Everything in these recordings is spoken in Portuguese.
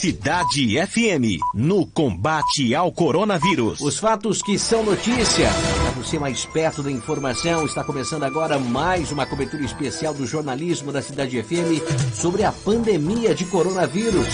Cidade FM, no combate ao coronavírus. Os fatos que são notícia. Para você mais perto da informação, está começando agora mais uma cobertura especial do jornalismo da Cidade FM sobre a pandemia de coronavírus,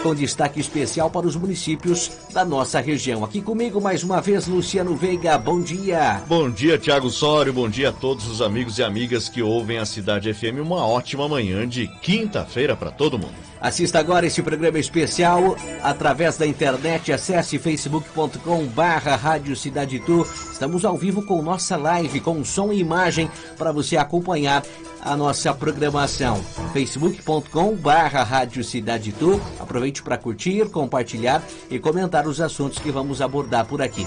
com destaque especial para os municípios da nossa região. Aqui comigo mais uma vez, Luciano Veiga. Bom dia. Bom dia, Thiago Sório. Bom dia a todos os amigos e amigas que ouvem a Cidade FM. Uma ótima manhã de quinta-feira para todo mundo. Assista agora esse programa especial através da internet. Acesse facebook.com/Rádio Cidade Itu. Estamos ao vivo com nossa live, com som e imagem, para você acompanhar a nossa programação. facebook.com/Rádio Cidade Itu. Aproveite para curtir, compartilhar e comentar os assuntos que vamos abordar por aqui.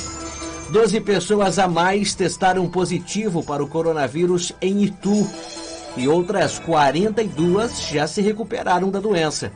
12 pessoas a mais testaram positivo para o coronavírus em Itu. E outras 42 já se recuperaram da doença.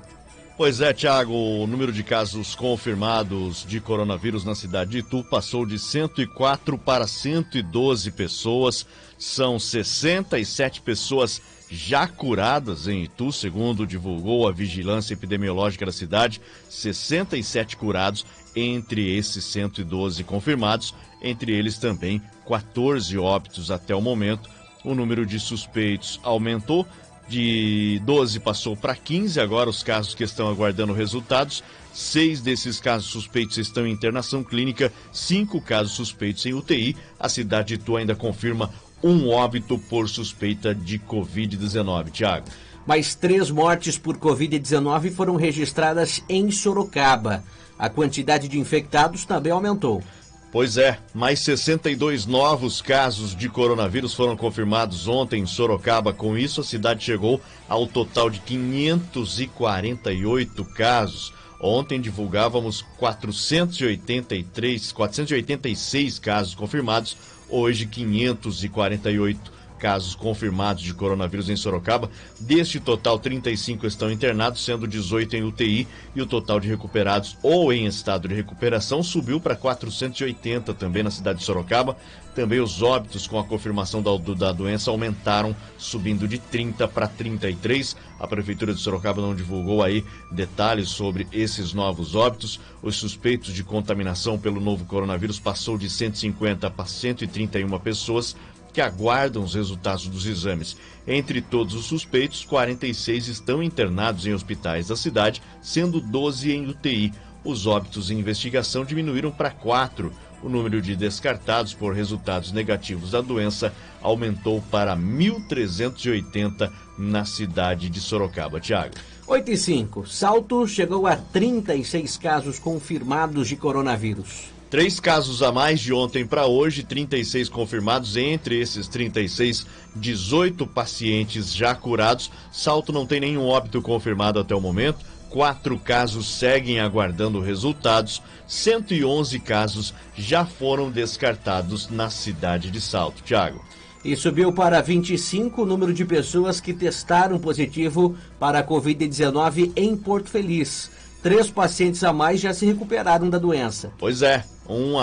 Pois é, Thiago, o número de casos confirmados de coronavírus na cidade de Itu passou de 104 para 112 pessoas. São 67 pessoas já curadas em Itu, segundo divulgou a Vigilância Epidemiológica da cidade. 67 curados, entre esses 112 confirmados, entre eles também 14 óbitos até o momento. O número de suspeitos aumentou, de 12 passou para 15, agora os casos que estão aguardando resultados. 6 desses casos suspeitos estão em internação clínica, 5 casos suspeitos em UTI. A cidade de Itu ainda confirma um óbito por suspeita de Covid-19, Thiago. Mais 3 mortes por Covid-19 foram registradas em Sorocaba. A quantidade de infectados também aumentou. Pois é, mais 62 novos casos de coronavírus foram confirmados ontem em Sorocaba. Com isso, a cidade chegou ao total de 548 casos. Ontem divulgávamos 486 casos confirmados, hoje 548 casos confirmados de coronavírus em Sorocaba. Deste total, 35 estão internados, sendo 18 em UTI, e o total de recuperados ou em estado de recuperação subiu para 480 também na cidade de Sorocaba. Também os óbitos com a confirmação da doença aumentaram, subindo de 30 para 33. A Prefeitura de Sorocaba não divulgou aí detalhes sobre esses novos óbitos. Os suspeitos de contaminação pelo novo coronavírus passou de 150 para 131 pessoas, que aguardam os resultados dos exames. Entre todos os suspeitos, 46 estão internados em hospitais da cidade, sendo 12 em UTI. Os óbitos em investigação diminuíram para 4. O número de descartados por resultados negativos da doença aumentou para 1.380 na cidade de Sorocaba. Thiago. 8h05. Salto chegou a 36 casos confirmados de coronavírus. 3 casos a mais de ontem para hoje, 36 confirmados. Entre esses 36, 18 pacientes já curados. Salto não tem nenhum óbito confirmado até o momento. 4 casos seguem aguardando resultados. 111 casos já foram descartados na cidade de Salto. Thiago. E subiu para 25 o número de pessoas que testaram positivo para a Covid-19 em Porto Feliz. 3 pacientes a mais já se recuperaram da doença. Pois é, um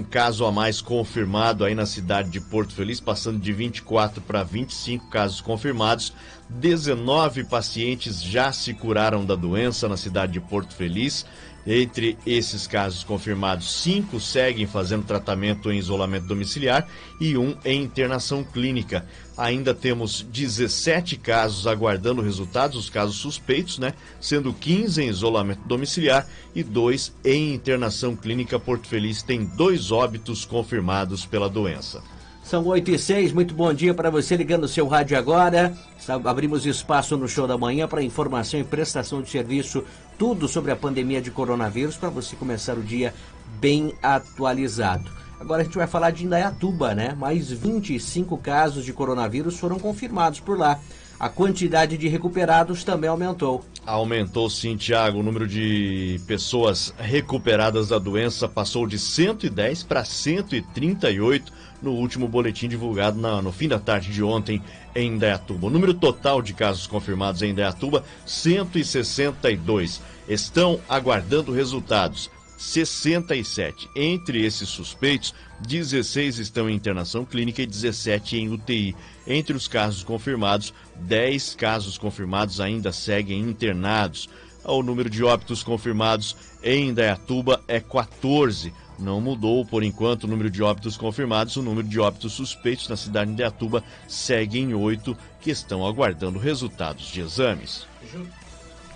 caso a mais confirmado aí na cidade de Porto Feliz, passando de 24 para 25 casos confirmados. 19 pacientes já se curaram da doença na cidade de Porto Feliz. Entre esses casos confirmados, 5 seguem fazendo tratamento em isolamento domiciliar e 1 em internação clínica. Ainda temos 17 casos aguardando resultados, os casos suspeitos, sendo 15 em isolamento domiciliar e 2 em internação clínica. Porto Feliz tem 2 óbitos confirmados pela doença. São 8h06, muito bom dia para você ligando o seu rádio agora. Abrimos espaço no Show da Manhã para informação e prestação de serviço, tudo sobre a pandemia de coronavírus, para você começar o dia bem atualizado. Agora a gente vai falar de Indaiatuba, Mais 25 casos de coronavírus foram confirmados por lá. A quantidade de recuperados também aumentou. Aumentou sim, Thiago. O número de pessoas recuperadas da doença passou de 110 para 138 no último boletim divulgado no fim da tarde de ontem em Indaiatuba. O número total de casos confirmados em Indaiatuba, 162. Estão aguardando resultados, 67. Entre esses suspeitos, 16 estão em internação clínica e 17 em UTI. Entre os casos confirmados, 10 casos confirmados ainda seguem internados. O número de óbitos confirmados em Indaiatuba é 14. Não mudou, por enquanto, o número de óbitos confirmados. O número de óbitos suspeitos na cidade de Indaiatuba segue em 8, que estão aguardando resultados de exames.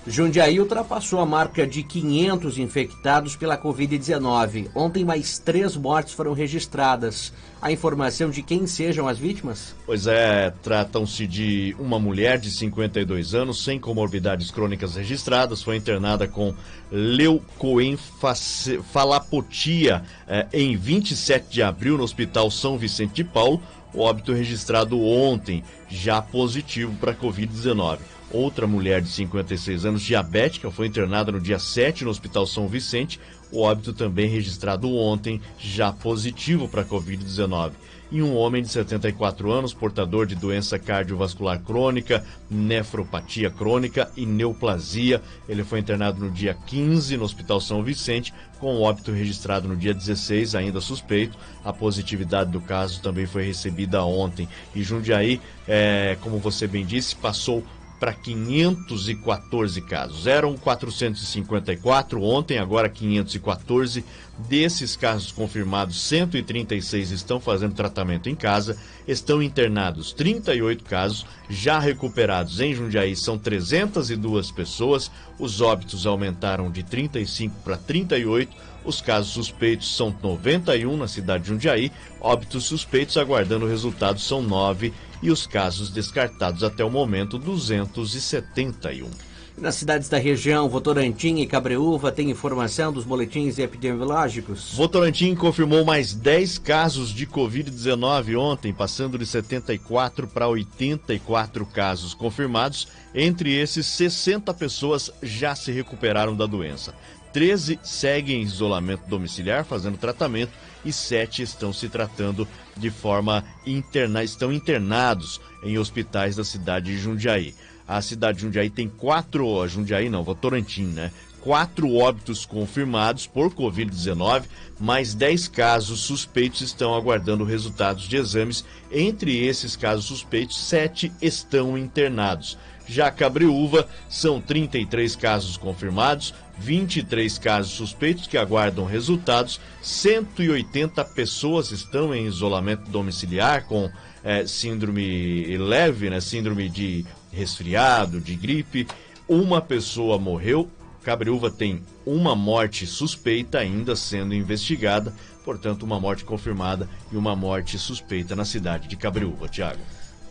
Jundiaí ultrapassou a marca de 500 infectados pela Covid-19. Ontem, mais 3 mortes foram registradas. A informação de quem sejam as vítimas? Pois é, tratam-se de uma mulher de 52 anos, sem comorbidades crônicas registradas, foi internada com leucoencefalopatia em 27 de abril no Hospital São Vicente de Paulo. O óbito registrado ontem, já positivo para a Covid-19. Outra mulher de 56 anos, diabética, foi internada no dia 7 no Hospital São Vicente. O óbito também registrado ontem, já positivo para a Covid-19. E um homem de 74 anos, portador de doença cardiovascular crônica, nefropatia crônica e neoplasia. Ele foi internado no dia 15 no Hospital São Vicente, com o óbito registrado no dia 16, ainda suspeito. A positividade do caso também foi recebida ontem. E Jundiaí, como você bem disse, passou para 514 casos. Eram 454 ontem, agora 514. Desses casos confirmados, 136 estão fazendo tratamento em casa. Estão internados 38 casos. Já recuperados em Jundiaí são 302 pessoas. Os óbitos aumentaram de 35 para 38. Os casos suspeitos são 91 na cidade de Jundiaí. Óbitos suspeitos aguardando resultados são 9. E os casos descartados até o momento, 271. Nas cidades da região, Votorantim e Cabreúva, tem informação dos boletins epidemiológicos? Votorantim confirmou mais 10 casos de Covid-19 ontem, passando de 74 para 84 casos confirmados. Entre esses, 60 pessoas já se recuperaram da doença. 13 seguem em isolamento domiciliar, fazendo tratamento, e 7 estão se tratando de forma interna, estão internados em hospitais da cidade de Jundiaí. A cidade de Jundiaí tem Votorantim, né? 4 óbitos confirmados por Covid-19, mais 10 casos suspeitos estão aguardando resultados de exames. Entre esses casos suspeitos, 7 estão internados. Já Cabreúva, são 33 casos confirmados, 23 casos suspeitos que aguardam resultados, 180 pessoas estão em isolamento domiciliar com síndrome leve, né, síndrome de resfriado, de gripe. Uma pessoa morreu. Cabreúva tem uma morte suspeita ainda sendo investigada, portanto uma morte confirmada e uma morte suspeita na cidade de Cabreúva. Tiago.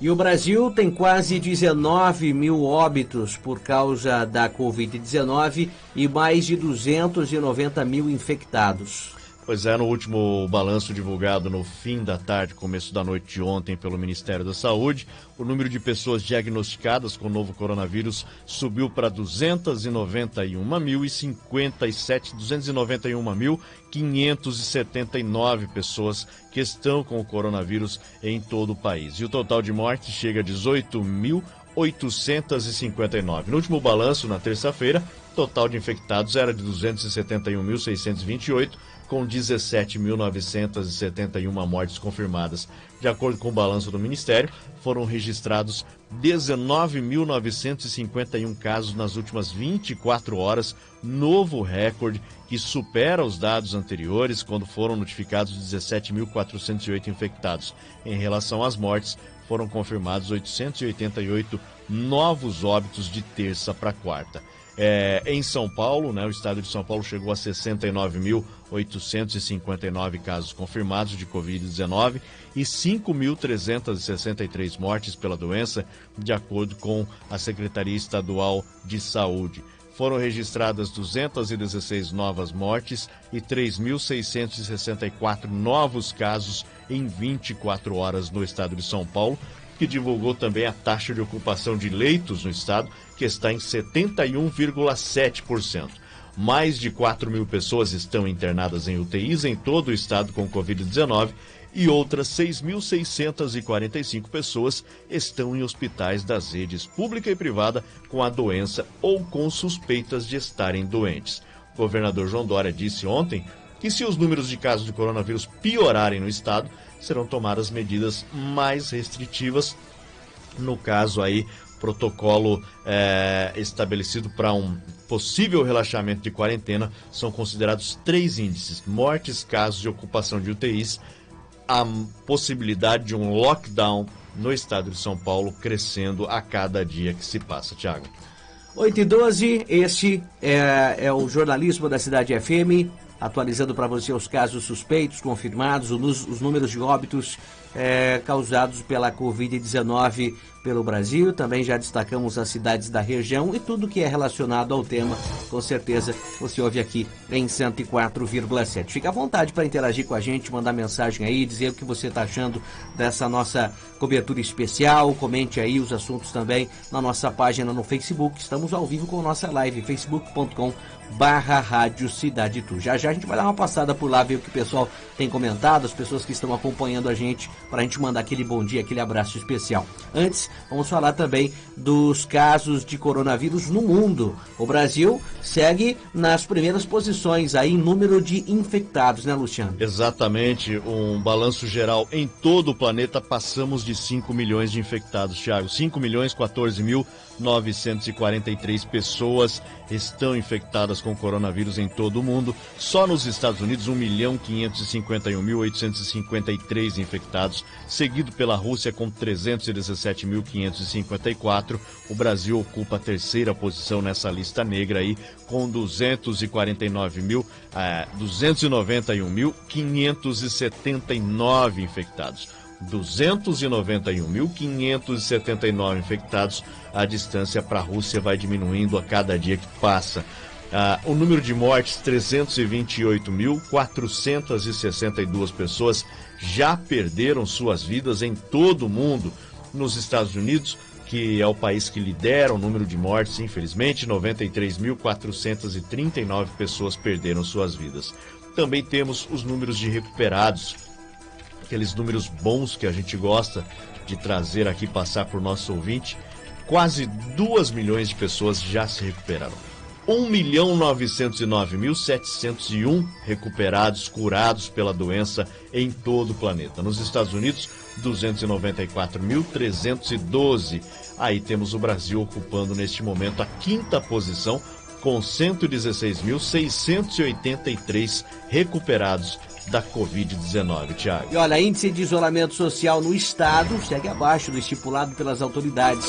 E o Brasil tem quase 19 mil óbitos por causa da Covid-19 e mais de 290 mil infectados. Pois é, no último balanço divulgado no fim da tarde, começo da noite de ontem pelo Ministério da Saúde, o número de pessoas diagnosticadas com o novo coronavírus subiu para 291.579 pessoas que estão com o coronavírus em todo o país. E o total de mortes chega a 18.859. No último balanço, na terça-feira, o total de infectados era de 271.628, com 17.971 mortes confirmadas. De acordo com o balanço do Ministério, foram registrados 19.951 casos nas últimas 24 horas, novo recorde que supera os dados anteriores, quando foram notificados 17.408 infectados. Em relação às mortes, foram confirmados 888 novos óbitos de terça para quarta. Em São Paulo, né, o estado de São Paulo chegou a 69.859 casos confirmados de Covid-19 e 5.363 mortes pela doença, de acordo com a Secretaria Estadual de Saúde. Foram registradas 216 novas mortes e 3.664 novos casos em 24 horas no estado de São Paulo, que divulgou também a taxa de ocupação de leitos no estado, que está em 71,7%. Mais de 4 mil pessoas estão internadas em UTIs em todo o estado com Covid-19 e outras 6.645 pessoas estão em hospitais das redes pública e privada com a doença ou com suspeitas de estarem doentes. O governador João Dória disse ontem que, se os números de casos de coronavírus piorarem no estado, serão tomadas medidas mais restritivas. No caso aí, protocolo estabelecido para um possível relaxamento de quarentena, são considerados 3 índices: mortes, casos e ocupação de UTIs. A possibilidade de um lockdown no estado de São Paulo crescendo a cada dia que se passa. Tiago. 8h12, este é o jornalismo da Cidade FM, atualizando para você os casos suspeitos, confirmados, os números de óbitos causados pela Covid-19 pelo Brasil. Também já destacamos as cidades da região e tudo que é relacionado ao tema, com certeza você ouve aqui em 104,7. Fica à vontade para interagir com a gente, mandar mensagem aí, dizer o que você está achando dessa nossa cobertura especial. Comente aí os assuntos também na nossa página no Facebook. Estamos ao vivo com nossa live, facebook.com/Rádio Cidade Tu. Já a gente vai dar uma passada por lá, ver o que o pessoal tem comentado, as pessoas que estão acompanhando a gente, para a gente mandar aquele bom dia, aquele abraço especial. Antes, vamos falar também dos casos de coronavírus no mundo. O Brasil segue nas primeiras posições aí em número de infectados, né, Luciano? Exatamente, um balanço geral em todo o planeta, passamos de 5 milhões de infectados, Thiago. 5.014.943 pessoas estão infectadas com coronavírus em todo o mundo. Só nos Estados Unidos, 1.551.853 infectados, seguido pela Rússia com 317.554. O Brasil ocupa a terceira posição nessa lista negra aí, com 291.579 infectados. 291.579 infectados. A distância para a Rússia vai diminuindo a cada dia que passa. O número de mortes, 328.462 pessoas já perderam suas vidas em todo o mundo. Nos Estados Unidos, que é o país que lidera o número de mortes, infelizmente, 93.439 pessoas perderam suas vidas. Também temos os números de recuperados, aqueles números bons que a gente gosta de trazer aqui, passar para o nosso ouvinte. Quase 2 milhões de pessoas já se recuperaram. 1.909.701 recuperados, curados pela doença em todo o planeta. Nos Estados Unidos, 294.312. Aí temos o Brasil ocupando neste momento a 5ª posição, com 116.683 recuperados da Covid-19, Thiago. E olha, índice de isolamento social no estado segue abaixo do estipulado pelas autoridades.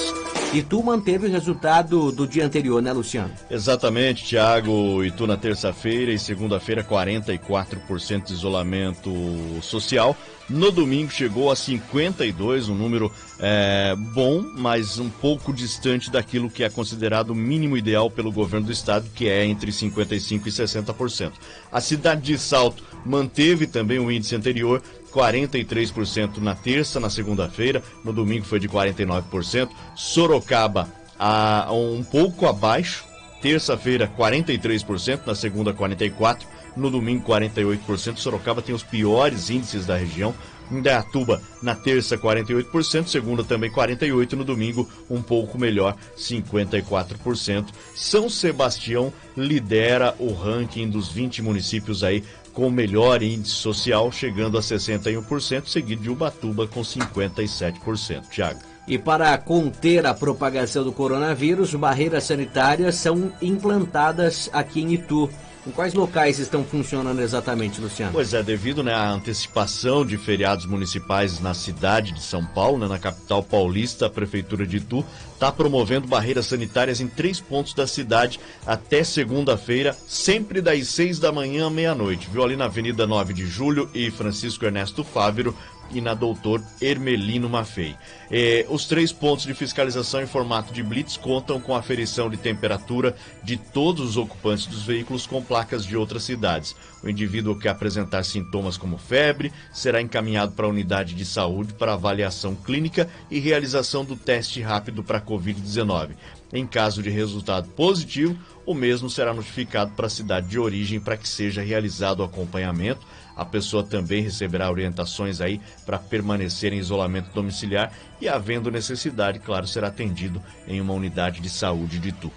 Itu manteve o resultado do dia anterior, né, Luciano? Exatamente, Thiago. Itu na terça-feira e segunda-feira, 44% de isolamento social. No domingo chegou a 52%, um número bom, mas um pouco distante daquilo que é considerado o mínimo ideal pelo governo do estado, que é entre 55% e 60%. A cidade de Salto manteve também o índice anterior, 43% na terça, na segunda-feira, no domingo foi de 49%. Sorocaba, um pouco abaixo, terça-feira 43%, na segunda 44%, no domingo 48%. Sorocaba tem os piores índices da região. Indaiatuba, na terça 48%, segunda também 48%, no domingo um pouco melhor, 54%. São Sebastião lidera o ranking dos 20 municípios aí com melhor índice social, chegando a 61%, seguido de Ubatuba com 57%. Thiago. E para conter a propagação do coronavírus, barreiras sanitárias são implantadas aqui em Itu. Em quais locais estão funcionando exatamente, Luciano? Pois é, devido à antecipação de feriados municipais na cidade de São Paulo, na capital paulista, a Prefeitura de Itu está promovendo barreiras sanitárias em 3 pontos da cidade até segunda-feira, sempre das 6 da manhã à meia-noite, viu? Ali na Avenida 9 de Julho e Francisco Ernesto Fávero, e na Doutor Hermelino Maffei. Os 3 pontos de fiscalização em formato de blitz contam com a aferição de temperatura de todos os ocupantes dos veículos com placas de outras cidades. O indivíduo que apresentar sintomas como febre será encaminhado para a unidade de saúde para avaliação clínica e realização do teste rápido para a Covid-19. Em caso de resultado positivo, o mesmo será notificado para a cidade de origem para que seja realizado o acompanhamento. A pessoa também receberá orientações aí para permanecer em isolamento domiciliar e, havendo necessidade, claro, será atendido em uma unidade de saúde de Itu.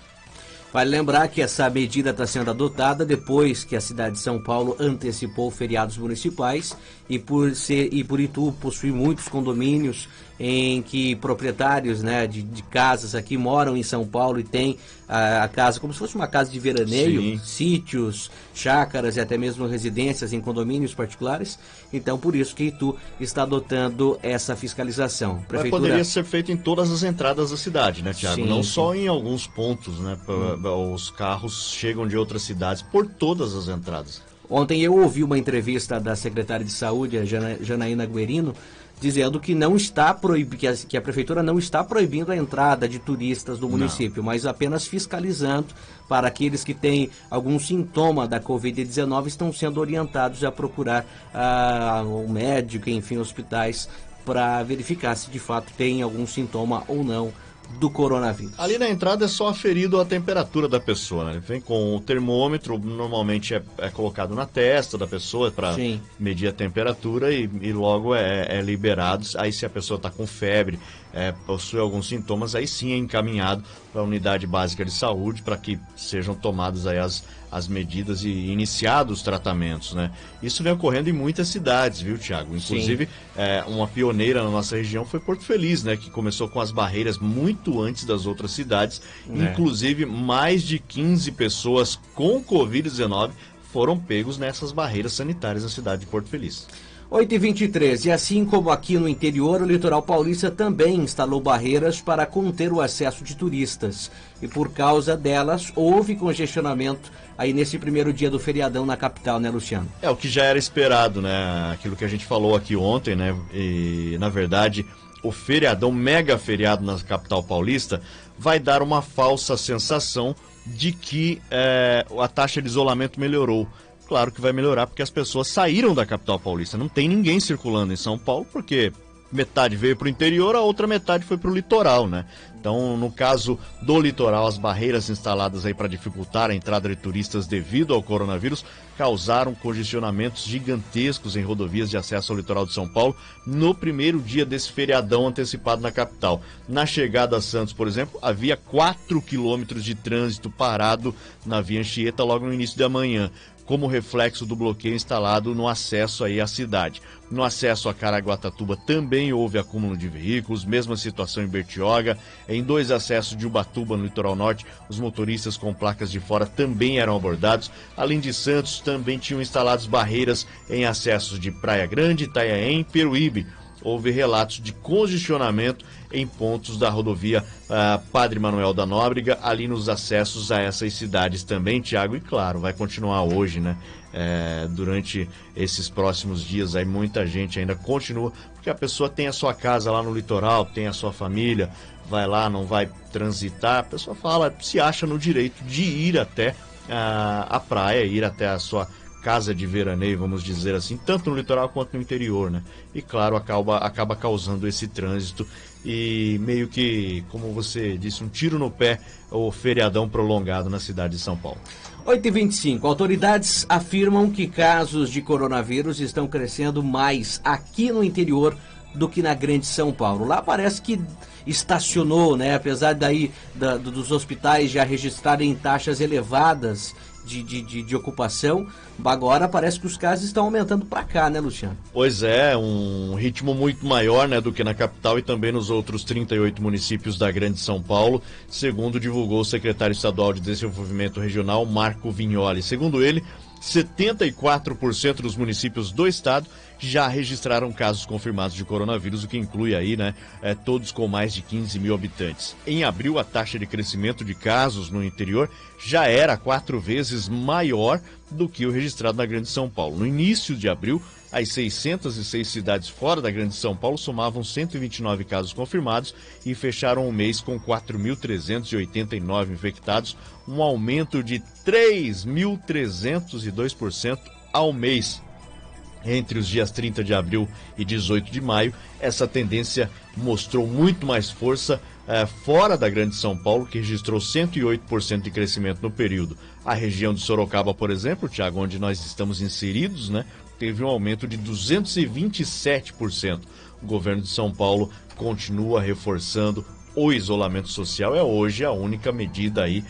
Vale lembrar que essa medida está sendo adotada depois que a cidade de São Paulo antecipou feriados municipais e por Itu possuir muitos condomínios em que proprietários, né, de casas aqui moram em São Paulo e têm a casa como se fosse uma casa de veraneio, Sim. sítios, chácaras e até mesmo residências em condomínios particulares. Então, por isso que Itu está adotando essa fiscalização. Mas poderia ser feito em todas as entradas da cidade, né, Tiago? Sim, Não sim. só em alguns pontos, né? Os carros chegam de outras cidades por todas as entradas. Ontem eu ouvi uma entrevista da secretária de Saúde, a Janaína Guerino, dizendo que não está que a prefeitura não está proibindo a entrada de turistas do município, mas apenas fiscalizando para aqueles que têm algum sintoma da Covid-19 estão sendo orientados a procurar um médico, enfim, hospitais para verificar se de fato tem algum sintoma ou não do coronavírus. Ali na entrada é só aferido a temperatura da pessoa, né? Vem com o termômetro, normalmente é colocado na testa da pessoa para medir a temperatura e logo é liberado. Aí se a pessoa está com febre, possui alguns sintomas, aí sim é encaminhado para a unidade básica de saúde para que sejam tomadas aí as medidas e iniciados os tratamentos, né? Isso vem ocorrendo em muitas cidades, viu, Tiago? Inclusive, uma pioneira na nossa região foi Porto Feliz, né? Que começou com as barreiras muito antes das outras cidades. Inclusive, mais de 15 pessoas com Covid-19 foram pegos nessas barreiras sanitárias na cidade de Porto Feliz. 8h23, e assim como aqui no interior, o litoral paulista também instalou barreiras para conter o acesso de turistas. E por causa delas, houve congestionamento aí nesse primeiro dia do feriadão na capital, né, Luciano? É o que já era esperado, né? Aquilo que a gente falou aqui ontem, né? E, na verdade, o feriadão, mega feriado na capital paulista, vai dar uma falsa sensação de que a taxa de isolamento melhorou. Claro que vai melhorar porque as pessoas saíram da capital paulista. Não tem ninguém circulando em São Paulo porque metade veio para o interior, a outra metade foi para o litoral, né? Então, no caso do litoral, as barreiras instaladas aí para dificultar a entrada de turistas devido ao coronavírus causaram congestionamentos gigantescos em rodovias de acesso ao litoral de São Paulo no primeiro dia desse feriadão antecipado na capital. Na chegada a Santos, por exemplo, havia 4 quilômetros de trânsito parado na via Anchieta logo no início da manhã, como reflexo do bloqueio instalado no acesso aí à cidade. No acesso a Caraguatatuba também houve acúmulo de veículos, mesma situação em Bertioga. Em 2 acessos de Ubatuba, no litoral norte, os motoristas com placas de fora também eram abordados. Além de Santos, também tinham instalados barreiras em acessos de Praia Grande, Itanhaém e Peruíbe. Houve relatos de congestionamento em pontos da rodovia Padre Manuel da Nóbrega, ali nos acessos a essas cidades também, Tiago, e claro, vai continuar hoje, né? Durante esses próximos dias aí, muita gente ainda continua, porque a pessoa tem a sua casa lá no litoral, tem a sua família, vai lá, não vai transitar, a pessoa se acha no direito de ir até a praia, ir até a sua casa de veraneio, vamos dizer assim, tanto no litoral quanto no interior, né? E claro, acaba causando esse trânsito e meio que, como você disse, um tiro no pé, o feriadão prolongado na cidade de São Paulo. 8h25, autoridades afirmam que casos de coronavírus estão crescendo mais aqui no interior do que na Grande São Paulo. Lá parece que estacionou, né? Apesar dos hospitais já registrarem taxas elevadas de ocupação, agora parece que os casos estão aumentando para cá, né, Luciano? Pois é, um ritmo muito maior, né, do que na capital e também nos outros 38 municípios da Grande São Paulo, segundo divulgou o secretário estadual de Desenvolvimento Regional, Marco Vignoli. Segundo ele, 74% dos municípios do estado já registraram casos confirmados de coronavírus, o que inclui aí, né, todos com mais de 15 mil habitantes. Em abril, a taxa de crescimento de casos no interior já era 4 vezes maior do que o registrado na Grande São Paulo. No início de abril, as 606 cidades fora da Grande São Paulo somavam 129 casos confirmados e fecharam o mês com 4.389 infectados, um aumento de 3.302% ao mês. Entre os dias 30 de abril e 18 de maio, essa tendência mostrou muito mais força fora da Grande São Paulo, que registrou 108% de crescimento no período. A região de Sorocaba, por exemplo, Tiago, onde nós estamos inseridos, né, teve um aumento de 227%. O governo de São Paulo continua reforçando o isolamento social, é hoje a única medida aí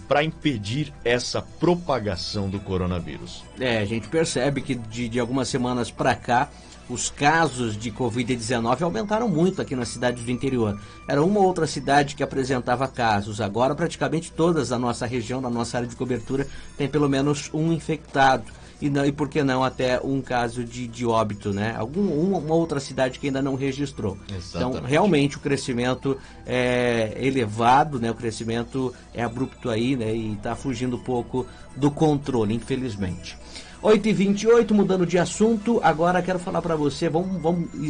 para impedir essa propagação do coronavírus. A gente percebe que de algumas semanas para cá os casos de Covid-19 aumentaram muito aqui nas cidades do interior. Era uma ou outra cidade que apresentava casos. Agora, praticamente todas da nossa região, da nossa área de cobertura, tem pelo menos um infectado. E por que não até um caso de óbito, né? Uma outra cidade que ainda não registrou. Exatamente. Então, realmente, o crescimento é elevado, né? O crescimento é abrupto aí, né? E está fugindo um pouco do controle, infelizmente. 8h28, mudando de assunto, agora quero falar para você, vamos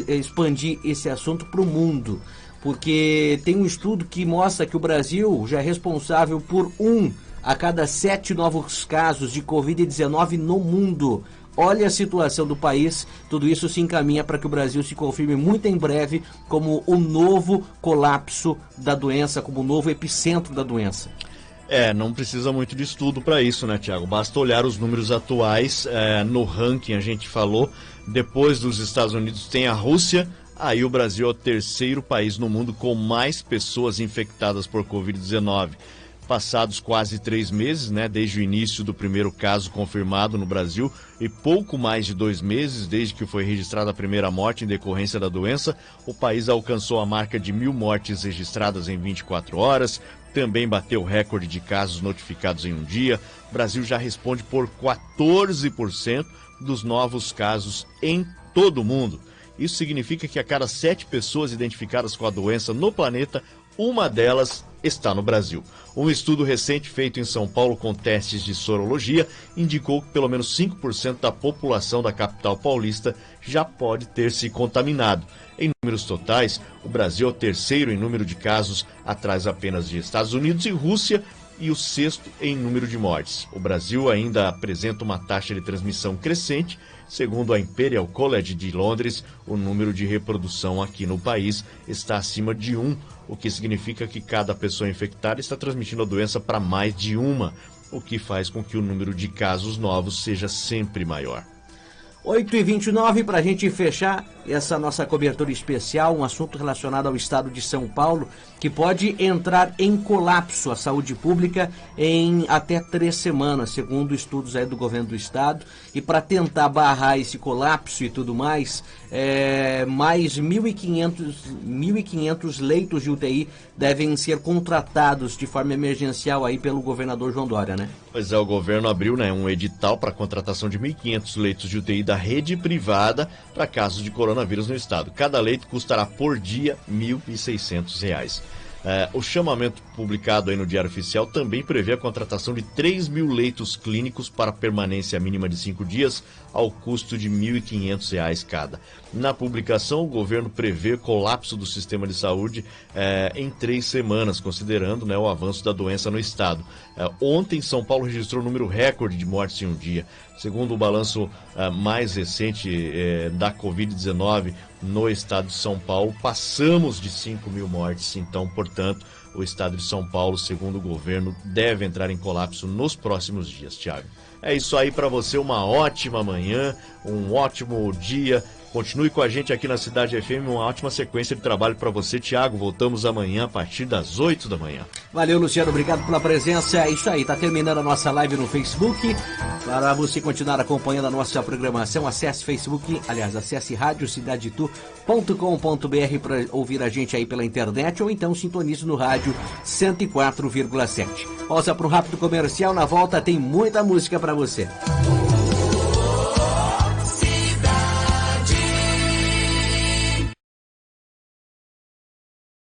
expandir esse assunto para o mundo, porque tem um estudo que mostra que o Brasil já é responsável por 1 a cada 7 novos casos de Covid-19 no mundo. Olha a situação do país, tudo isso se encaminha para que o Brasil se confirme muito em breve como o novo colapso da doença, como o novo epicentro da doença. Não precisa muito de estudo para isso, né, Tiago? Basta olhar os números atuais. No ranking a gente falou, depois dos Estados Unidos tem a Rússia, aí o Brasil é o terceiro país no mundo com mais pessoas infectadas por Covid-19. Passados quase 3 meses, né, desde o início do primeiro caso confirmado no Brasil e pouco mais de 2 meses desde que foi registrada a primeira morte em decorrência da doença, o país alcançou a marca de 1.000 mortes registradas em 24 horas, também bateu o recorde de casos notificados em um dia. O Brasil já responde por 14% dos novos casos em todo o mundo. Isso significa que a cada 7 pessoas identificadas com a doença no planeta, uma delas está no Brasil. Um estudo recente feito em São Paulo com testes de sorologia indicou que pelo menos 5% da população da capital paulista já pode ter se contaminado. Em números totais, o Brasil é o terceiro em número de casos, atrás apenas de Estados Unidos e Rússia, e o sexto em número de mortes. O Brasil ainda apresenta uma taxa de transmissão crescente. Segundo a Imperial College de Londres, o número de reprodução aqui no país está acima de 1, o que significa que cada pessoa infectada está transmitindo a doença para mais de uma, o que faz com que o número de casos novos seja sempre maior. 8h29, para a gente fechar essa nossa cobertura especial, um assunto relacionado ao estado de São Paulo, que pode entrar em colapso a saúde pública em até 3 semanas, segundo estudos aí do governo do estado. E para tentar barrar esse colapso e tudo mais, mais 1.500 leitos de UTI devem ser contratados de forma emergencial aí pelo governador João Dória, né? Pois é, o governo abriu, né, um edital para a contratação de 1.500 leitos de UTI da rede privada para casos de coronavírus no estado. Cada leito custará por dia R$ 1.600. O chamamento publicado aí no Diário Oficial também prevê a contratação de 3.000 leitos clínicos para permanência mínima de 5 dias, ao custo de R$ 1.500 cada. Na publicação, o governo prevê colapso do sistema de saúde em 3 semanas, considerando, né, o avanço da doença no estado. Ontem, São Paulo registrou um número recorde de mortes em um dia. Segundo o balanço mais recente da Covid-19 no estado de São Paulo, passamos de 5.000 mortes. Então, portanto, o estado de São Paulo, segundo o governo, deve entrar em colapso nos próximos dias, Thiago. É isso aí para você, uma ótima manhã, um ótimo dia. Continue com a gente aqui na Cidade FM, uma ótima sequência de trabalho para você, Thiago. Voltamos amanhã a partir das 8 da manhã. Valeu, Luciano, obrigado pela presença. É isso aí, tá terminando a nossa live no Facebook. Para você continuar acompanhando a nossa programação, acesse acesse radiocidadeitu.com.br para ouvir a gente aí pela internet, ou então sintonize no rádio 104,7. Pausa para um rápido comercial, na volta tem muita música para você.